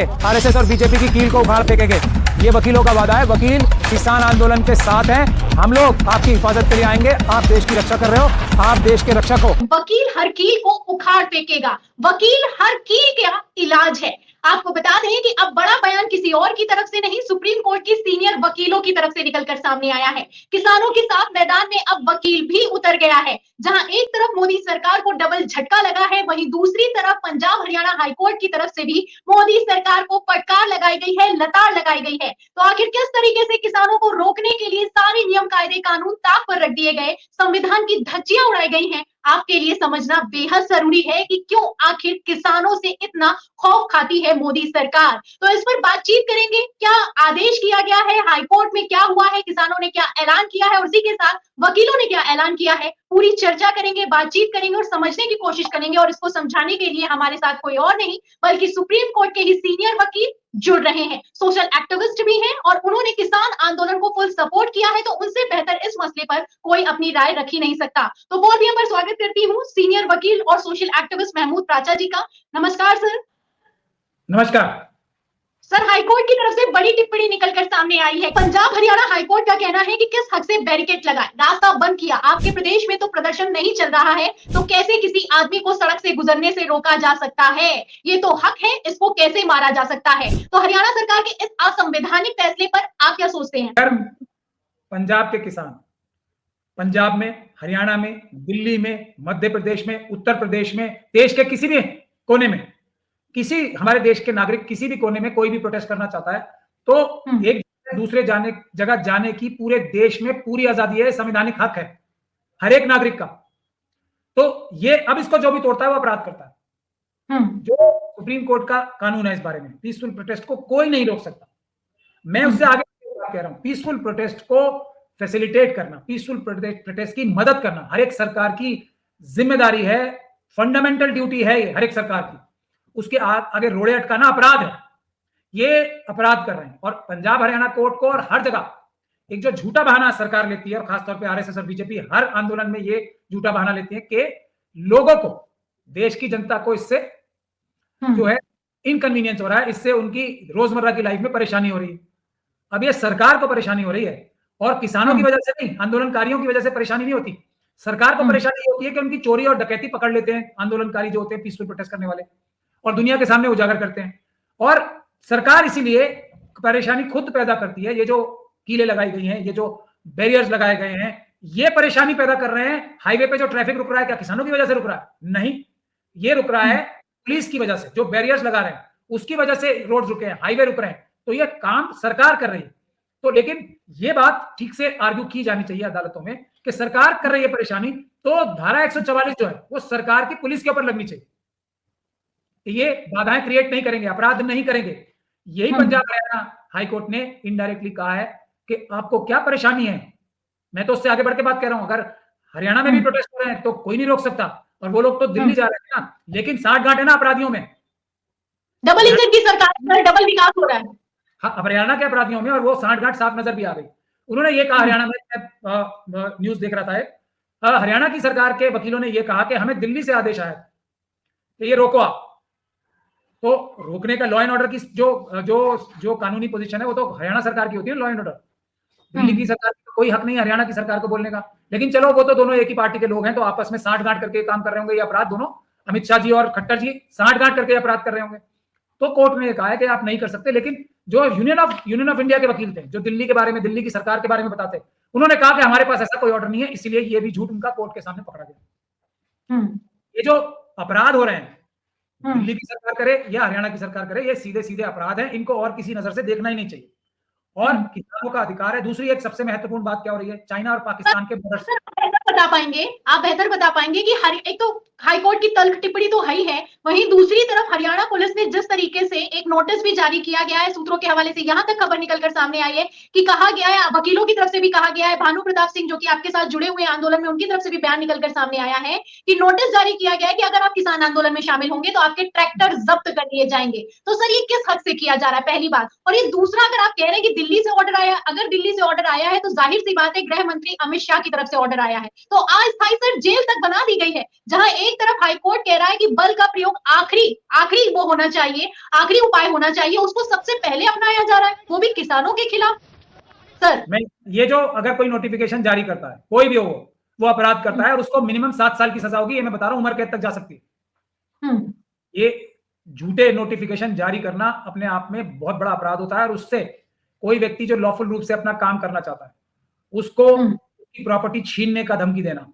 RSS और BJP की कील को उखाड़ फेंकेंगे। ये वकीलों का वादा है। वकील किसान आंदोलन के साथ हैं। हम लोग आपकी हिफाजत के लिए आएंगे। आप देश की रक्षा कर रहे हो, आप देश के रक्षक हो। वकील हर कील को उखाड़ फेंकेगा। वकील हर कील का इलाज है। आपको बता दें कि अब बड़ा बयान किसी और की तरफ से नहीं, सुप्रीम कोर्ट की सीनियर वकीलों की तरफ से निकलकर सामने आया है। किसानों के साथ मैदान में अब वकील भी उतर गया है। जहां एक तरफ मोदी सरकार को डबल झटका लगा है, वहीं दूसरी तरफ पंजाब हरियाणा हाईकोर्ट की तरफ से भी मोदी सरकार को फटकार लगाई गई है, लताड़ लगाई गई है। तो आखिर किस तरीके से किसानों को रोकने के लिए सारे नियम कायदे कानून ताक पर रख दिए गए, संविधान की धज्जियां उड़ाई गई हैं, आपके लिए समझना बेहद जरूरी है कि क्यों आखिर किसानों से इतना खौफ खाती है मोदी सरकार। तो इस पर बातचीत करेंगे। क्या आदेश किया गया है, हाईकोर्ट में क्या हुआ है, किसानों ने क्या ऐलान किया है और इसी के साथ वकीलों ने क्या ऐलान किया है, पूरी चर्चा करेंगे, बातचीत करेंगे और समझने की कोशिश करेंगे। और इसको समझाने के लिए हमारे साथ कोई और नहीं बल्कि सुप्रीम कोर्ट के ही सीनियर वकील जुड़ रहे हैं, सोशल एक्टिविस्ट भी हैं और उन्होंने किसान आंदोलन को फुल सपोर्ट किया है। तो उनसे बेहतर इस मसले पर कोई अपनी राय रख ही नहीं सकता। तो पोडियम पर स्वागत करती हूँ सीनियर वकील और सोशल एक्टिविस्ट महमूद प्राचा जी का। नमस्कार सर। नमस्कार सर, हाईकोर्ट की तरफ से बड़ी टिप्पणी निकलकर सामने आई है। पंजाब हरियाणा हाईकोर्ट का कहना है कि किस हक से बैरिकेड लगाए, रास्ता बंद किया। आपके प्रदेश में तो प्रदर्शन नहीं चल रहा है, तो कैसे किसी आदमी को सड़क से गुजरने से रोका जा सकता है? ये तो हक है, इसको कैसे मारा जा सकता है? तो हरियाणा सरकार के इस असंवैधानिक फैसले पर आप क्या सोचते हैं? पंजाब के किसान पंजाब में, हरियाणा में, दिल्ली में, मध्य प्रदेश में, उत्तर प्रदेश में, देश के किसी भी कोने में, किसी हमारे देश के नागरिक किसी भी कोने में कोई भी प्रोटेस्ट करना चाहता है तो एक दूसरे जगह जाने की पूरे देश में पूरी आजादी है, संवैधानिक हक है हर एक नागरिक का। तो ये अब इसको जो भी तोड़ता है वो अपराध करता है। जो सुप्रीम कोर्ट का कानून है इस बारे में, पीसफुल प्रोटेस्ट को कोई नहीं रोक सकता। मैं उससे आगे कह रहा हूं, पीसफुल प्रोटेस्ट को फैसिलिटेट करना, पीसफुल प्रोटेस्ट की मदद करना हर एक सरकार की जिम्मेदारी है, फंडामेंटल ड्यूटी है हर एक सरकार की। उसके आगे रोड़े अटकाना अपराध है। ये अपराध कर रहे हैं और पंजाब हरियाणा कोर्ट को और हर जगह एक जो झूठा बहाना सरकार लेती है और खासतौर पे आरएसएस और बीजेपी हर आंदोलन में ये झूठा बहाना लेती है कि लोगों को, देश की जनता को इससे जो है इनकन्वीनियंस हो रहा है, इससे उनकी रोजमर्रा की लाइफ में परेशानी हो रही है। अब ये सरकार को परेशानी हो रही है और किसानों की वजह से नहीं, आंदोलनकारियों की वजह से परेशानी नहीं होती। सरकार को परेशानी होती है कि उनकी चोरी और डकैती पकड़ लेते हैं आंदोलनकारी जो होते हैं, पीसफुल प्रोटेस्ट करने वाले, और दुनिया के सामने उजागर करते हैं। और सरकार इसीलिए परेशानी खुद पैदा करती है। ये जो कीलें लगाई गई हैं, ये जो बैरियर्स लगाए गए हैं, ये परेशानी पैदा कर रहे हैं। हाईवे पे जो ट्रैफिक रुक रहा है, क्या किसानों की वजह से रुक रहा है? नहीं, ये रुक रहा है पुलिस की वजह से। जो बैरियर्स लगा रहे हैं उसकी वजह से रोड रुके हैं, हाईवे रुक रहे हैं। तो ये काम सरकार कर रही है। तो लेकिन ये बात ठीक से आर्ग्यू की जानी चाहिए अदालतों में कि सरकार कर रही है परेशानी, तो धारा 144 जो है वो सरकार की पुलिस के ऊपर लगनी चाहिए। ये बाधाएं क्रिएट नहीं करेंगे, अपराध नहीं करेंगे। यही पंजाब हरियाणा हाईकोर्ट ने इनडायरेक्टली कहा है कि आपको क्या परेशानी है। मैं तो उससे आगे बढ़ के बात कर रहा हूं, अगर हरियाणा में भी प्रोटेस्ट हो रहे हैं तो कोई नहीं रोक सकता, और वो लोग तो दिल्ली जा रहे हैं ना। लेकिन 60 गांठ है ना अपराधियों में, डबल इंजन की सरकार, डबल विकास हो रहा है। हाँ, हरियाणा के अपराधियों में, और वो 60 गांठ साफ नजर भी आ गई। उन्होंने ये कहा, हरियाणा में न्यूज देख रहा था, हरियाणा की सरकार के वकीलों ने ये कहा कि हमें दिल्ली से आदेश आया कि ये रोको आप। तो रोकने का लॉ एंड ऑर्डर की जो जो जो कानूनी पोजीशन है वो तो हरियाणा सरकार की होती है, लॉ एंड ऑर्डर। दिल्ली की सरकार को कोई हक नहीं है हरियाणा की सरकार को बोलने का। लेकिन चलो, वो तो दोनों एक ही पार्टी के लोग हैं, तो आपस में 60 गांठ करके काम कर रहे होंगे। ये अपराध दोनों, अमित शाह जी और खट्टर जी 60 गांठ करके अपराध कर रहे होंगे। तो कोर्ट ने कहा है कि आप नहीं कर सकते। लेकिन जो यूनियन ऑफ इंडिया के वकील थे, जो दिल्ली के बारे में, दिल्ली की सरकार के बारे में बताते, उन्होंने कहा कि हमारे पास ऐसा कोई ऑर्डर नहीं है, इसलिए ये भी झूठ उनका कोर्ट के सामने पकड़ा गया। ये जो अपराध हो रहे हैं, दिल्ली की सरकार करे या हरियाणा की सरकार करे, ये सीधे सीधे अपराध है। इनको और किसी नजर से देखना ही नहीं चाहिए, और किसानों का अधिकार है। दूसरी एक सबसे महत्वपूर्ण बात क्या हो रही है, चाइना और पाकिस्तान के बॉर्डर। आप बेहतर बता पाएंगे कि एक तो हाईकोर्ट की तल्ख टिप्पणी तो है ही है, वहीं दूसरी तरफ हरियाणा पुलिस ने जिस तरीके से एक नोटिस भी जारी किया गया है, सूत्रों के हवाले से यहां तक खबर निकलकर सामने आई है कि कहा गया है, वकीलों की तरफ से भी कहा गया है, भानु प्रताप सिंह जो कि आपके साथ जुड़े हुए आंदोलन में, उनकी तरफ से भी बयान निकलकर सामने आया है कि नोटिस जारी किया गया है कि अगर आप किसान आंदोलन में शामिल होंगे तो आपके ट्रैक्टर जब्त कर लिए जाएंगे। तो सर, ये किस हद से किया जा रहा है, पहली बात। और ये दूसरा, अगर आप कह रहे हैं कि दिल्ली से ऑर्डर आया, अगर दिल्ली से ऑर्डर आया है तो जाहिर सी बात है गृह मंत्री अमित शाह की तरफ से ऑर्डर आया है। तो अस्थायी सर जेल तक बना दी गई है, जहां एक तरफ हाईकोर्ट कह रहा है कि बल का प्रयोग आखिरी वो होना चाहिए, आखिरी उपाय होना चाहिए, उसको सबसे पहले अपनाया जा रहा है, वो भी किसानों के खिलाफ। सर मैं ये जो अगर कोई नोटिफिकेशन जारी करता है, कोई भी हो वो अपराध करता है और उसको मिनिमम 7 साल की सजा होगी, ये मैं बता रहा हूं, उम्र कैद तक जा सकती है। ये झूठे नोटिफिकेशन जारी करना अपने आप में बहुत बड़ा अपराध होता है और उससे कोई व्यक्ति जो लॉफुल रूप से अपना काम करना चाहता है उसको उसकी प्रॉपर्टी छीनने का धमकी देना,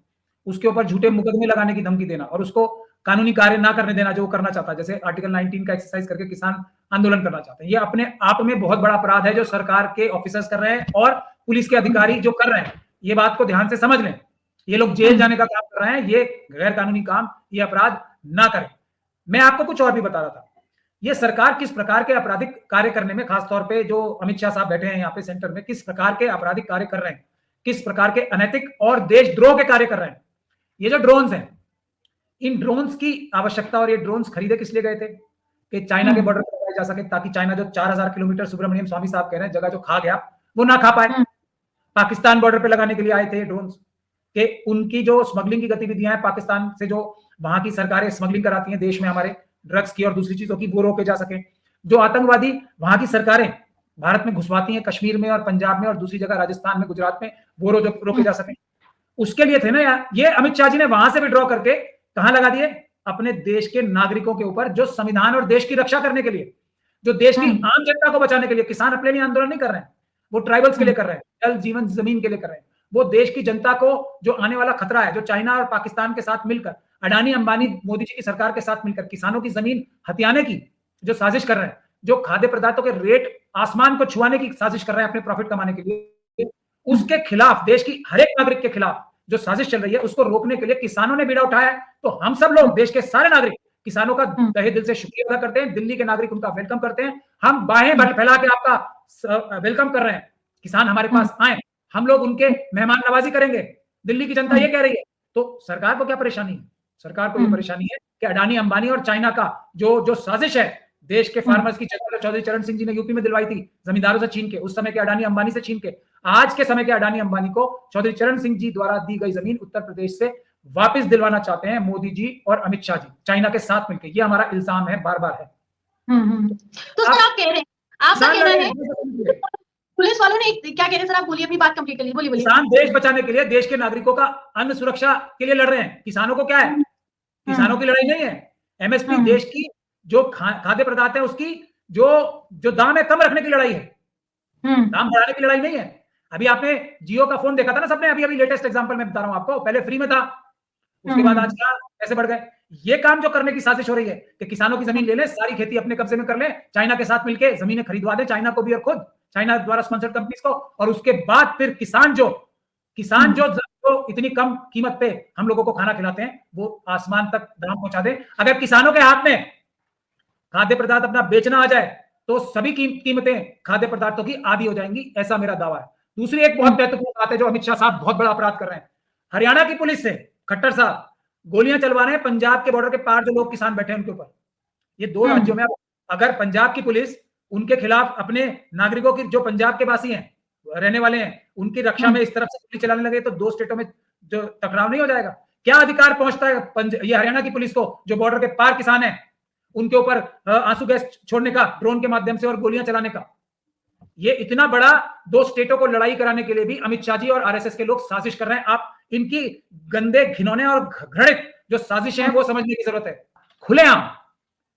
उसके ऊपर झूठे मुकदमे लगाने की धमकी देना और उसको कानूनी कार्य ना करने देना जो वो करना चाहता है, जैसे आर्टिकल 19 का एक्सरसाइज करके किसान आंदोलन करना चाहते हैं, ये अपने आप में बहुत बड़ा अपराध है जो सरकार के ऑफिसर्स कर रहे हैं और पुलिस के अधिकारी जो कर रहे हैं। ये बात को ध्यान से समझ लें, ये लोग जेल जाने का काम कर रहे हैं, ये गैर कानूनी काम, ये अपराध ना करें। मैं आपको कुछ और भी बता रहा था, ये सरकार किस प्रकार के आपराधिक कार्य करने में, खासतौर पे जो अमित शाह साहब बैठे हैं यहाँ पे सेंटर में, किस प्रकार के आपराधिक कार्य कर रहे हैं, किस प्रकार के अनैतिक और देशद्रोह के कार्य कर रहे हैं। ये जो ड्रोन्स हैं, इन ड्रोन्स की आवश्यकता और ये ड्रोन्स खरीदे किस लिए गए थे कि चाइना के बॉर्डर पर लगाए जा सके, ताकि चाइना जो 4000 किलोमीटर सुब्रमण्यम स्वामी साहब कह रहे हैं जगह जो खा गया वो ना खा पाए। पाकिस्तान बॉर्डर पे लगाने के लिए आए थे ड्रोन्स कि उनकी जो स्मगलिंग की गतिविधियां हैं, पाकिस्तान से जो वहां की सरकारें स्मगलिंग कराती हैं देश में हमारे ड्रग्स की और दूसरी चीजों की, वो रोके जा सके। जो आतंकवादी वहां की सरकारें भारत में घुसवाती हैं, कश्मीर में और पंजाब में और दूसरी जगह राजस्थान में, गुजरात में, वो रोके जा सके, उसके लिए थे ना यार। ये अमित शाह जी ने वहां से विड्रॉ करके कहां लगा दिए? अपने देश के नागरिकों के ऊपर, जो संविधान और देश की रक्षा करने के लिए, जो देश की आम जनता को बचाने के लिए, किसान अपने लिए आंदोलन नहीं कर रहे हैं, वो ट्राइबल्स के लिए कर रहे हैं, जल जीवन जमीन के लिए कर रहे हैं, वो देश की जनता को जो आने वाला खतरा है, जो चाइना और पाकिस्तान के साथ मिलकर, अडानी अंबानी मोदी जी की सरकार के साथ मिलकर किसानों की जमीन हथियाने की जो साजिश कर रहे हैं, जो खाद्य पदार्थों के रेट आसमान को छुआने की साजिश कर रहे हैं अपने प्रॉफिट कमाने के लिए, उसके खिलाफ, देश की हर एक नागरिक के खिलाफ जो साजिश चल रही है, उसको रोकने के लिए किसानों ने बीड़ा उठाया है। तो हम सब लोग, देश के सारे नागरिक, किसानों का तहे दिल से शुक्रिया अदा करते हैं। दिल्ली के नागरिक उनका वेलकम करते हैं, हम बाहें फैला के आपका वेलकम कर रहे हैं। किसान हमारे पास आए, हम लोग उनके मेहमान नवाजी करेंगे। दिल्ली की जनता ये कह रही है, तो सरकार को क्या परेशानी है? सरकार को ये परेशानी है कि अडानी अंबानी और चाइना का जो साजिश है, देश के फार्मर्स की जगह चौधरी चरण सिंह जी ने यूपी में दिलवाई थी, जमींदारों से छीन के, उस समय के अडानी अंबानी से छीन के, आज के समय के अडानी अंबानी को चौधरी चरण सिंह जी द्वारा दी गई जमीन उत्तर प्रदेश से वापस दिलवाना चाहते हैं मोदी जी और अमित शाह जी, चाइना के साथ मिलकर। ये हमारा इल्जाम है, बार बार है। तो सर आप कह रहे हैं, आपका कहना है पुलिस वालों ने क्या कह रहे हैं? सर आप बोलिए, अपनी बात कंप्लीट करिए, बोलिए। किसान देश बचाने के लिए, देश के नागरिकों का अन्न सुरक्षा के लिए लड़ रहे हैं। किसानों को क्या है? किसानों की लड़ाई नहीं है। एमएसपी, देश की जो खाद्य पदार्थ है उसकी जो दाम है कम रखने की लड़ाई है, दाम बढ़ाने की लड़ाई नहीं है। अभी आपने जियो का फोन देखा था ना सबने, अभी लेटेस्ट एग्जांपल मैं बता रहा हूं आपको, पहले फ्री में था, उसके बाद आज क्या पैसे बढ़ गए। ये काम जो करने की साजिश हो रही है कि किसानों की जमीन ले लें, सारी खेती अपने कब्जे में कर लें, चाइना के साथ मिलकर जमीनें खरीदवा दें, चाइना को भी और खुद चाइना द्वारा स्पॉन्सर्ड कंपनीज को, और उसके बाद फिर किसान जो इतनी कम कीमत पे हम लोगों को खाना खिलाते हैं, वो आसमान तक दाम पहुंचा दें। अगर किसानों के हाथ में खाद्य पदार्थ अपना बेचना आ जाए तो सभी कीमतें खाद्य पदार्थों की आधी हो जाएंगी, ऐसा मेरा दावा है। दूसरी एक बहुत महत्वपूर्ण बात है जो अमित शाह साहब बहुत बड़ा अपराध कर रहे हैं, हरियाणा की पुलिस से खट्टर साहब गोलियां चलवा रहे हैं पंजाब के बॉर्डर के पार जो लोग किसान बैठे हैं उनके ऊपर। ये दो राज्यों में अगर पंजाब की पुलिस उनके खिलाफ, अपने नागरिकों की, जो पंजाब के वासी हैं, रहने वाले हैं, उनकी रक्षा में इस तरफ से गोली चलाने लगे तो दो स्टेटों में जो टकराव नहीं हो जाएगा? क्या अधिकार पहुंचता है ये हरियाणा की पुलिस को, जो बॉर्डर के पार किसान है, उनके ऊपर आंसू गैस छोड़ने का ड्रोन के माध्यम से और गोलियां चलाने का? ये इतना बड़ा दो स्टेटों को लड़ाई कराने के लिए भी अमित शाह जी और आरएसएस के लोग साजिश कर रहे हैं। आप इनकी गंदे, घिनौने और घृणित जो साजिशें हैं वो समझने की जरूरत है। खुलेआम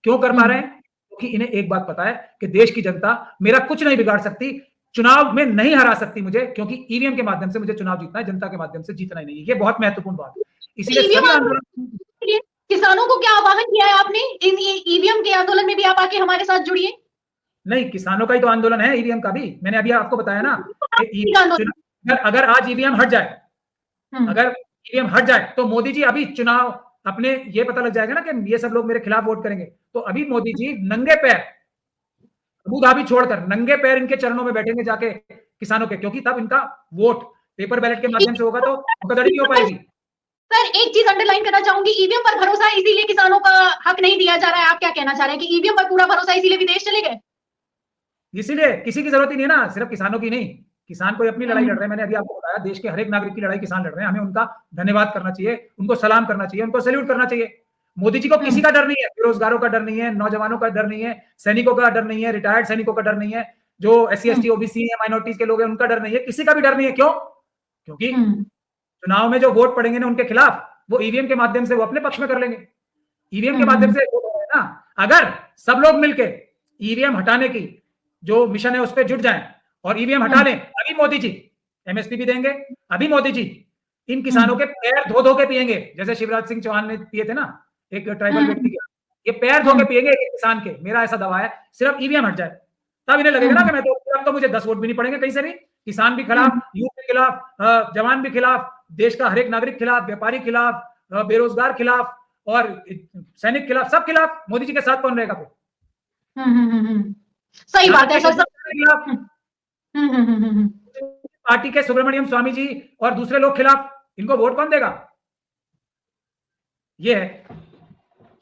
क्यों कर पा रहे हैं? क्योंकि इन्हें एक बात पता है कि देश की जनता मेरा कुछ नहीं बिगाड़ सकती, चुनाव में नहीं हरा सकती मुझे, क्योंकि ईवीएम के माध्यम से मुझे चुनाव जीतना है, जनता के माध्यम से जीतना ही नहीं है। ये बहुत महत्वपूर्ण बात है। इसीलिए किसानों को क्या आह्वान किया है आपने? ईवीएम के आंदोलन में भी आप आके हमारे साथ जुड़िए। नहीं, किसानों का ही तो आंदोलन है, ईवीएम का भी। मैंने अभी आपको बताया ना, अगर आज ईवीएम हट जाए, अगर ईवीएम हट जाए तो मोदी जी अभी चुनाव अपने, ये पता लग जाएगा ना कि ये सब लोग मेरे खिलाफ वोट करेंगे, तो अभी मोदी जी नंगे पैर, अबू धाबी छोड़कर नंगे पैर इनके चरणों में बैठेंगे जाके किसानों के, क्योंकि तब इनका वोट पेपर बैलेट के माध्यम से होगा तो धोखाधड़ी नहीं हो पाएगी। सर एक चीज अंडरलाइन करना चाहूंगी, ईवीएम पर भरोसा है इसीलिए किसानों का हक नहीं दिया जा रहा है। आप क्या कहना चाह रहे हैं कि ईवीएम पर पूरा भरोसा इसीलिए विदेश चले गए? इसीलिए किसी की जरूरत ही नहीं है ना, सिर्फ किसानों की नहीं, किसान कोई अपनी लड़ाई लड़ रहे हैं, मैंने अभी आपको बताया, देश के हर एक नागरिक की लड़ाई किसान लड़ रहे हैं, हमें उनका धन्यवाद करना चाहिए, उनको सलाम करना चाहिए, उनको सैल्यूट करना चाहिए। मोदी जी को किसी का डर नहीं है, बेरोजगारों का डर नहीं है, नौजवानों का डर नहीं है, सैनिकों का डर नहीं है, रिटायर्ड सैनिकों का डर नहीं है, जो SC ST OBC है, माइनॉरिटीज के लोग हैं, उनका डर नहीं है, किसी का भी डर नहीं है। क्यों? क्योंकि चुनाव में जो वोट पड़ेंगे ना उनके खिलाफ, वो ईवीएम के माध्यम से वो अपने पक्ष में कर लेंगे। ईवीएम के माध्यम से वोट हो ना, अगर सब लोग मिलकर ईवीएम हटाने की जो मिशन है उस पर जुट जाएं और ईवीएम हटा लें, अभी मोदी जी MSP भी देंगे, अभी मोदी जी इन किसानों के पैर धो धो के पिएंगे, जैसे शिवराज सिंह चौहान ने पिए थे ना एक ट्राइबल व्यक्ति के, ये पैर धो के पिएंगे एक किसान के। मेरा ऐसा दावा है, सिर्फ ईवीएम हट जाए तब इन्हें लगेगा ना कि मैं तो मुझे 10 वोट भी नहीं पड़ेंगे कहीं से भी। किसान भी खिलाफ, यूथ के खिलाफ, जवान भी खिलाफ, देश का हर एक नागरिक खिलाफ, व्यापारी खिलाफ, बेरोजगार खिलाफ और सैनिक खिलाफ, सब खिलाफ। मोदी जी के साथ कौन रहेगा फिर? सही बात है सर। पार्टी के सुब्रमण्यम स्वामी जी और दूसरे लोग खिलाफ, इनको वोट कौन देगा? ये है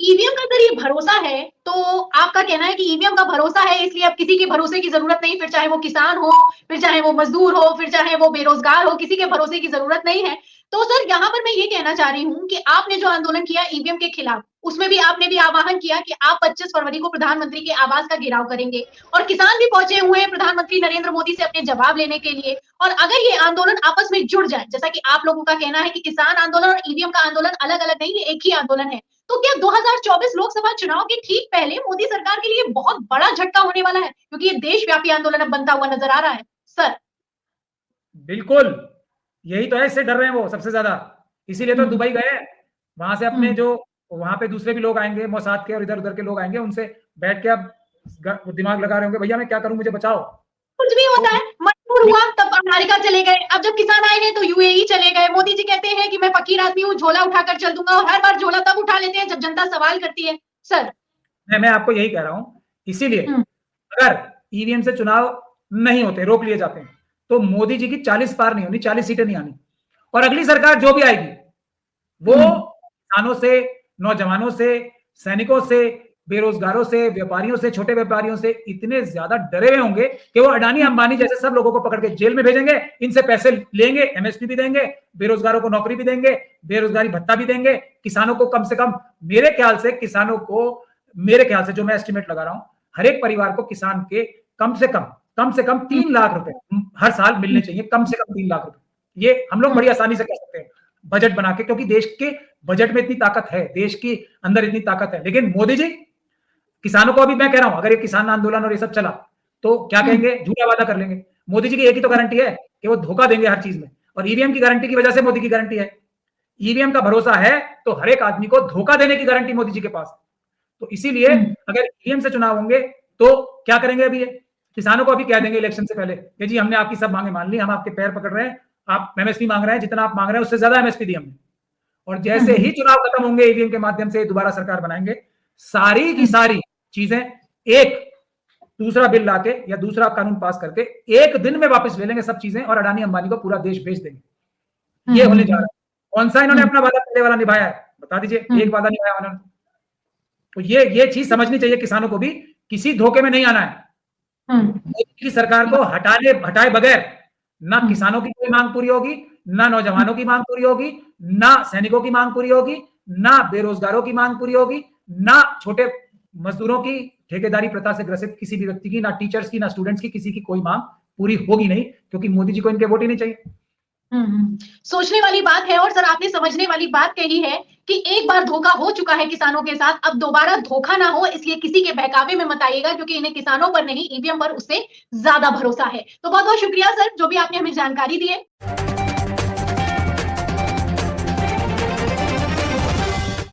ईवीएम का अगर ये भरोसा है तो आपका कहना है कि ईवीएम का भरोसा है इसलिए अब किसी के भरोसे की जरूरत नहीं, फिर चाहे वो किसान हो, फिर चाहे वो मजदूर हो, फिर चाहे वो बेरोजगार हो, किसी के भरोसे की जरूरत नहीं है। तो सर यहाँ पर मैं ये कहना चाह रही हूँ कि आपने जो आंदोलन किया ईवीएम के खिलाफ, उसमें भी आपने भी आह्वान किया कि आप 25 फरवरी को प्रधानमंत्री के आवास का घेराव करेंगे और किसान भी पहुंचे हुए हैं प्रधानमंत्री नरेंद्र मोदी से अपने जवाब लेने के लिए। और अगर ये आंदोलन आपस में जुड़ जाए, जैसा कि आप लोगों का कहना है कि किसान आंदोलन और ईवीएम का आंदोलन अलग अलग नहीं, ये एक ही आंदोलन है, तो क्या 2024 लोकसभा चुनाव के ठीक पहले मोदी सरकार के लिए बहुत बड़ा झटका होने वाला है, क्योंकि ये देशव्यापी आंदोलन अब बनता हुआ नजर आ रहा है? सर बिल्कुल यही तो है, इससे डर रहे हैं वो सबसे ज्यादा, इसीलिए तो दुबई गए, वहां से अपने जो वहां पे दूसरे भी लोग आएंगे मोसाद के और इधर उधर के लोग आएंगे, उनसे बैठ के अब दिमाग लगा रहे होंगे, भैया मैं क्या करूं, मुझे बचाओ। कुछ भी होता है, मजबूर हुआ तब अमेरिका चले गए, अब जब किसान आए हैं तो UAE चले गए। मोदी जी कहते हैं कि मैं फकीर आदमी हूँ, झोला उठाकर चल दूंगा, और हर बार झोला तब उठा लेते हैं जब जनता सवाल करती है। सर मैं आपको यही कह रहा हूँ, इसीलिए अगर ईवीएम से चुनाव नहीं होते, रोक लिए जाते हैं, तो मोदी जी की 40 पार नहीं होनी, 40 सीटें नहीं आनी, और अगली सरकार जो भी आएगी वो किसानों से, नौजवानों से, सैनिकों से, बेरोजगारों से, व्यापारियों से, छोटे व्यापारियों से इतने ज्यादा डरे हुए होंगे कि वो अडानी अंबानी जैसे सब लोगों को पकड़ के जेल में भेजेंगे, इनसे पैसे लेंगे, MSP भी देंगे, बेरोजगारों को नौकरी भी देंगे, बेरोजगारी भत्ता भी देंगे, किसानों को कम से कम, मेरे ख्याल से किसानों को, मेरे ख्याल से जो मैं एस्टिमेट लगा रहा हूं, हर एक परिवार को किसान के कम से कम 3 लाख रुपए हर साल मिलने चाहिए, कम से कम 3 लाख रुपए। ये हम लोग बड़ी आसानी से कर सकते हैं बजट बना के, क्योंकि देश के बजट में इतनी ताकत है, देश के अंदर इतनी ताकत है। लेकिन मोदी जी किसानों को, अभी मैं कह रहा हूं, अगर ये किसान आंदोलन और ये सब चला तो क्या कहेंगे, झूठा वादा कर लेंगे। मोदी जी की एक ही तो गारंटी है कि वो धोखा देंगे हर चीज में, और ईवीएम की गारंटी की वजह से मोदी की गारंटी है। ईवीएम का भरोसा है तो हर एक आदमी को धोखा देने की गारंटी मोदी जी के पास। तो इसीलिए अगर ईवीएम से चुनाव होंगे तो क्या करेंगे, अभी ये किसानों को अभी कह देंगे इलेक्शन से पहले कि जी हमने आपकी सब मांगे मान ली, हम आपके पैर पकड़ रहे हैं, आप MSP मांग रहे हैं, जितना आप मांग रहे हैं उससे ज्यादा MSP दी हमने। और जैसे ही चुनाव खत्म होंगे, ईवीएम के माध्यम से दोबारा सरकार बनाएंगे, सारी की सारी चीजें एक दूसरा बिल लाके या दूसरा कानून पास करके एक दिन में वापस ले लेंगे सब चीजें, और अडानी अंबानी को पूरा देश भेज देंगे। ये होने जा रहा है। कौन सा इन्होंने अपना वादा पहले वाला निभाया है, बता दीजिए, एक वादा निभाया उन्होंने। तो ये चीज समझनी चाहिए किसानों को भी, किसी धोखे में नहीं आना है। मोदी की सरकार को हटाए बगैर ना किसानों की कोई मांग पूरी होगी, ना नौजवानों की मांग पूरी होगी, ना सैनिकों की मांग पूरी होगी, ना बेरोजगारों की मांग पूरी होगी, ना छोटे मजदूरों की, ठेकेदारी प्रथा से ग्रसित किसी भी व्यक्ति की, ना टीचर्स की, ना स्टूडेंट्स की, किसी की कोई मांग पूरी होगी नहीं, क्योंकि मोदी जी को इनके वोट ही नहीं चाहिए। सोचने वाली बात है। और सर आपने समझने वाली बात कही है कि एक बार धोखा हो चुका है किसानों के साथ, अब दोबारा धोखा ना हो, इसलिए किसी के बहकावे में मत आइएगा, क्योंकि इन्हें किसानों पर नहीं ईवीएम पर उससे ज्यादा भरोसा है। तो बहुत बहुत शुक्रिया सर, जो भी आपने हमें जानकारी दी है।